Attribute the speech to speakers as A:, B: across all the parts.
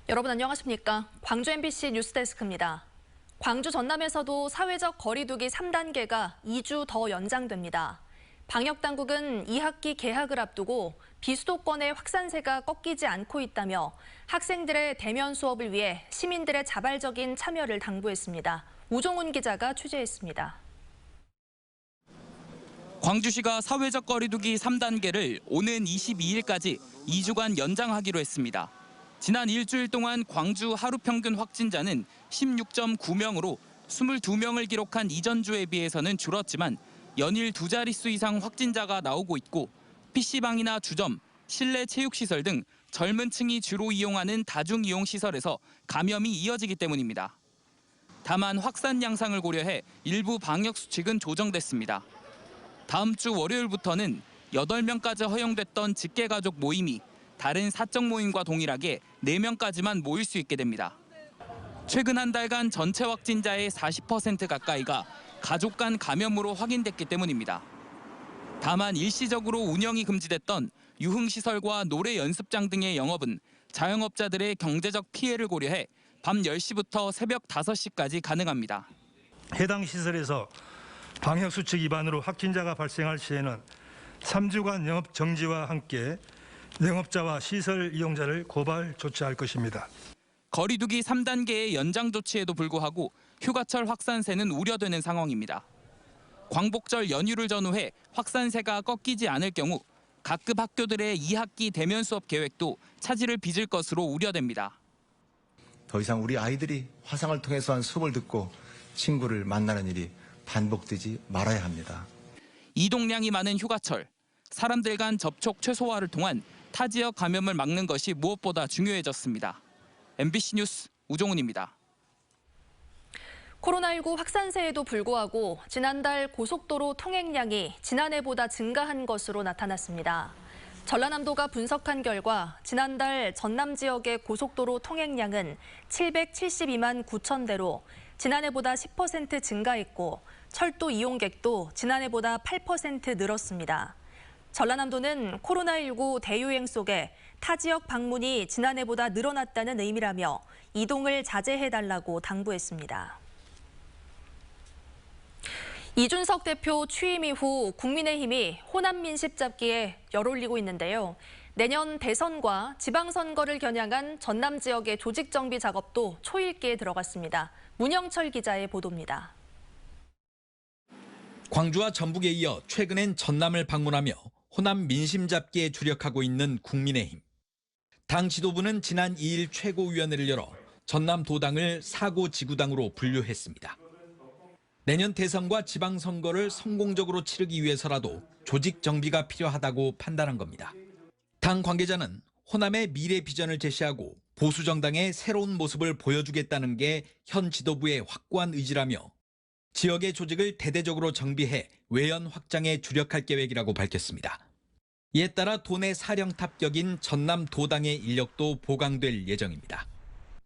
A: 여러분 안녕하십니까? 광주 MBC 뉴스데스크입니다. 광주 전남에서도 사회적 거리 두기 3단계가 2주 더 연장됩니다. 방역당국은 2학기 개학을 앞두고 비수도권의 확산세가 꺾이지 않고 있다며 학생들의 대면 수업을 위해 시민들의 자발적인 참여를 당부했습니다. 우종훈 기자가 취재했습니다.
B: 광주시가 사회적 거리 두기 3단계를 오는 22일까지 2주간 연장하기로 했습니다. 지난 일주일 동안 광주 하루 평균 확진자는 16.9명으로 22명을 기록한 이전 주에 비해서는 줄었지만 연일 두 자릿수 이상 확진자가 나오고 있고 PC방이나 주점, 실내 체육시설 등 젊은 층이 주로 이용하는 다중이용시설에서 감염이 이어지기 때문입니다. 다만 확산 양상을 고려해 일부 방역 수칙은 조정됐습니다. 다음 주 월요일부터는 8명까지 허용됐던 직계가족 모임이 다른 사적 모임과 동일하게 4명까지만 모일 수 있게 됩니다. 최근 한 달간 전체 확진자의 40% 가까이가 가족 간 감염으로 확인됐기 때문입니다. 다만 일시적으로 운영이 금지됐던 유흥시설과 노래 연습장 등의 영업은 자영업자들의 경제적 피해를 고려해 밤 10시부터 새벽 5시까지 가능합니다.
C: 해당 시설에서 방역수칙 위반으로 확진자가 발생할 시에는 3주간 영업 정지와 함께 영업자와 시설 이용자를 고발 조치할 것입니다.
B: 거리 두기 3단계의 연장 조치에도 불구하고 휴가철 확산세는 우려되는 상황입니다. 광복절 연휴를 전후해 확산세가 꺾이지 않을 경우 각급 학교들의 2학기 대면 수업 계획도 차질을 빚을 것으로 우려됩니다.
D: 더 이상 우리 아이들이 화상을 통해서 한 수업을 듣고 친구를 만나는 일이 반복되지 말아야 합니다.
B: 이동량이 많은 휴가철, 사람들 간 접촉 최소화를 통한 타 지역 감염을 막는 것이 무엇보다 중요해졌습니다. MBC 뉴스 우종훈입니다.
A: 코로나19 확산세에도 불구하고 지난달 고속도로 통행량이 지난해보다 증가한 것으로 나타났습니다. 전라남도가 분석한 결과 지난달 전남 지역의 고속도로 통행량은 772만 9천 대로 지난해보다 10% 증가했고 철도 이용객도 지난해보다 8% 늘었습니다. 전라남도는 코로나19 대유행 속에 타 지역 방문이 지난해보다 늘어났다는 의미라며 이동을 자제해달라고 당부했습니다. 이준석 대표 취임 이후 국민의힘이 호남 민심 잡기에 열올리고 있는데요. 내년 대선과 지방선거를 겨냥한 전남 지역의 조직 정비 작업도 초읽기에 들어갔습니다. 문영철 기자의 보도입니다.
E: 광주와 전북에 이어 최근엔 전남을 방문하며 호남 민심 잡기에 주력하고 있는 국민의힘. 당 지도부는 지난 2일 최고위원회를 열어 전남 도당을 사고지구당으로 분류했습니다. 내년 대선과 지방선거를 성공적으로 치르기 위해서라도 조직 정비가 필요하다고 판단한 겁니다. 당 관계자는 호남의 미래 비전을 제시하고 보수 정당의 새로운 모습을 보여주겠다는 게 현 지도부의 확고한 의지라며 지역의 조직을 대대적으로 정비해 외연 확장에 주력할 계획이라고 밝혔습니다. 이에 따라 도내 사령탑격인 전남 도당의 인력도 보강될 예정입니다.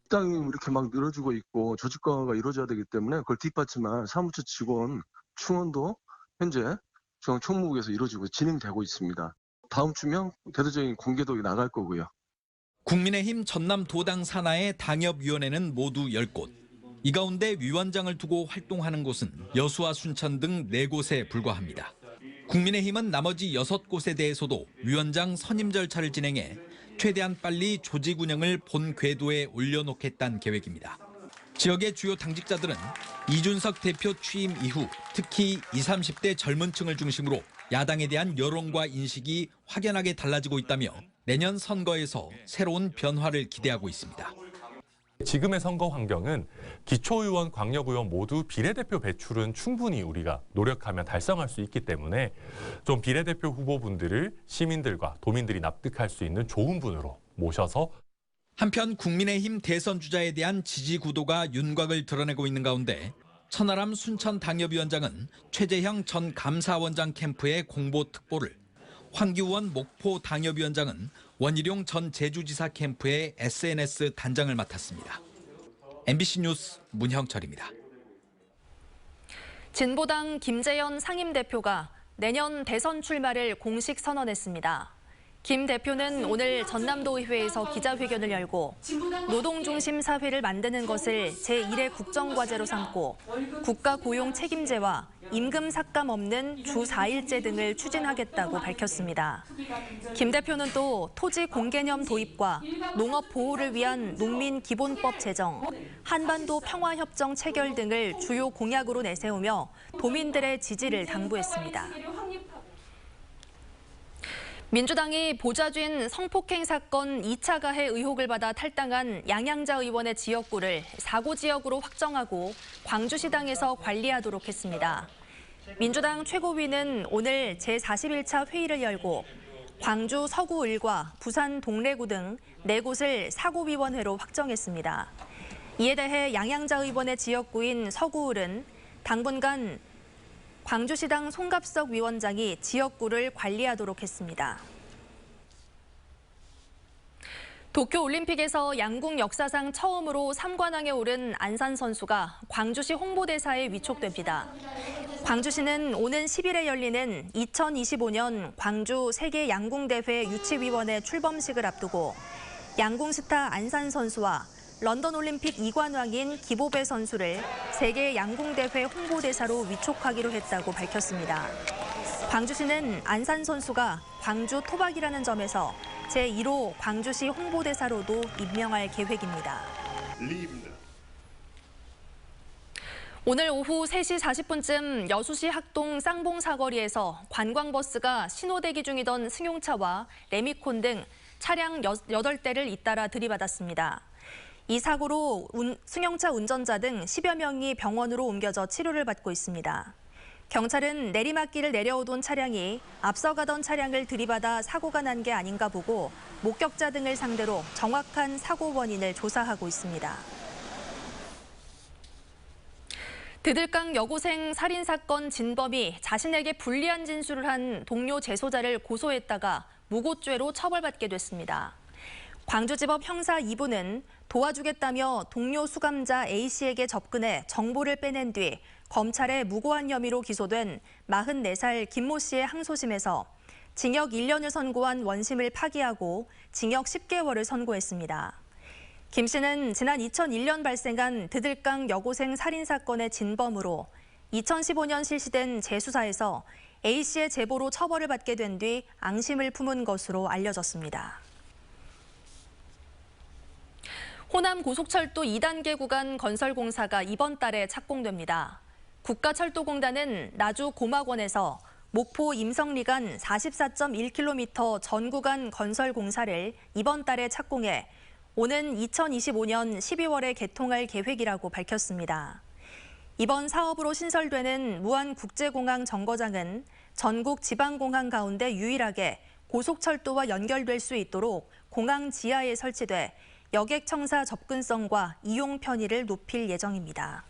F: 당이 이렇게 막 늘어지고 있고 조직 강화가 이루어져야 되기 때문에 그걸 뒷받침할 사무처 직원 충원도 현재 중앙총무국에서 이루어지고 진행되고 있습니다. 다음 주면 대대적인 공개도 나갈 거고요.
E: 국민의힘 전남 도당 산하의 당협위원회는 모두 10곳. 이 가운데 위원장을 두고 활동하는 곳은 여수와 순천 등 4곳에 불과합니다. 국민의힘은 나머지 6곳에 대해서도 위원장 선임 절차를 진행해 최대한 빨리 조직 운영을 본 궤도에 올려놓겠다는 계획입니다. 지역의 주요 당직자들은 이준석 대표 취임 이후 특히 20, 30대 젊은 층을 중심으로 야당에 대한 여론과 인식이 확연하게 달라지고 있다며 내년 선거에서 새로운 변화를 기대하고 있습니다.
G: 지금의 선거 환경은 기초의원, 광역의원 모두 비례대표 배출은 충분히 우리가 노력하면 달성할 수 있기 때문에 좀 비례대표 후보분들을 시민들과 도민들이 납득할 수 있는 좋은 분으로 모셔서
E: 한편 국민의힘 대선 주자에 대한 지지 구도가 윤곽을 드러내고 있는 가운데 천하람 순천 당협위원장은 최재형 전 감사원장 캠프의 공보 특보를, 황기우원 목포 당협위원장은 원희룡 전 제주지사 캠프의 SNS 단장을 맡았습니다. MBC 뉴스 문형철입니다.
A: 진보당 김재현 상임대표가 내년 대선 출마를 공식 선언했습니다. 김 대표는 오늘 전남도의회에서 기자회견을 열고 노동중심 사회를 만드는 것을 제1의 국정과제로 삼고 국가 고용 책임제와 임금 삭감 없는 주 4일제 등을 추진하겠다고 밝혔습니다. 김 대표는 또 토지 공개념 도입과 농업 보호를 위한 농민기본법 제정, 한반도 평화협정 체결 등을 주요 공약으로 내세우며 도민들의 지지를 당부했습니다. 민주당이 보좌진 성폭행 사건 2차 가해 의혹을 받아 탈당한 양양자 의원의 지역구를 4고 지역으로 확정하고 광주시당에서 관리하도록 했습니다. 민주당 최고위는 오늘 제41차 회의를 열고 광주 서구을과 부산 동래구 등 4곳을 사고위원회로 확정했습니다. 이에 대해 양양자 의원의 지역구인 서구을은 당분간 광주시당 송갑석 위원장이 지역구를 관리하도록 했습니다. 도쿄올림픽에서 양궁 역사상 처음으로 3관왕에 오른 안산 선수가 광주시 홍보대사에 위촉됩니다. 광주시는 오는 10일에 열리는 2025년 광주 세계양궁대회 유치위원회 출범식을 앞두고 양궁 스타 안산 선수와 런던 올림픽 2관왕인 기보배 선수를 세계 양궁대회 홍보대사로 위촉하기로 했다고 밝혔습니다. 광주시는 안산 선수가 광주 토박이라는 점에서 제1호 광주시 홍보대사로도 임명할 계획입니다. 오늘 오후 3시 40분쯤 여수시 학동 쌍봉 사거리에서 관광버스가 신호대기 중이던 승용차와 레미콘 등 차량 8대를 잇따라 들이받았습니다. 이 사고로 승용차 운전자 등 10여 명이 병원으로 옮겨져 치료를 받고 있습니다. 경찰은 내리막길을 내려오던 차량이 앞서가던 차량을 들이받아 사고가 난 게 아닌가 보고 목격자 등을 상대로 정확한 사고 원인을 조사하고 있습니다. 드들강 여고생 살인사건 진범이 자신에게 불리한 진술을 한 동료 재소자를 고소했다가 무고죄로 처벌받게 됐습니다. 광주지법 형사 2부는 도와주겠다며 동료 수감자 A씨에게 접근해 정보를 빼낸 뒤 검찰에 무고한 혐의로 기소된 44살 김모 씨의 항소심에서 징역 1년을 선고한 원심을 파기하고 징역 10개월을 선고했습니다. 김 씨는 지난 2001년 발생한 드들강 여고생 살인사건의 진범으로 2015년 실시된 재수사에서 A씨의 제보로 처벌을 받게 된 뒤 앙심을 품은 것으로 알려졌습니다. 호남 고속철도 2단계 구간 건설 공사가 이번 달에 착공됩니다. 국가철도공단은 나주 고막원에서 목포 임성리 간 44.1km 전 구간 건설 공사를 이번 달에 착공해 오는 2025년 12월에 개통할 계획이라고 밝혔습니다. 이번 사업으로 신설되는 무안국제공항 정거장은 전국 지방공항 가운데 유일하게 고속철도와 연결될 수 있도록 공항 지하에 설치돼 여객 청사 접근성과 이용 편의를 높일 예정입니다.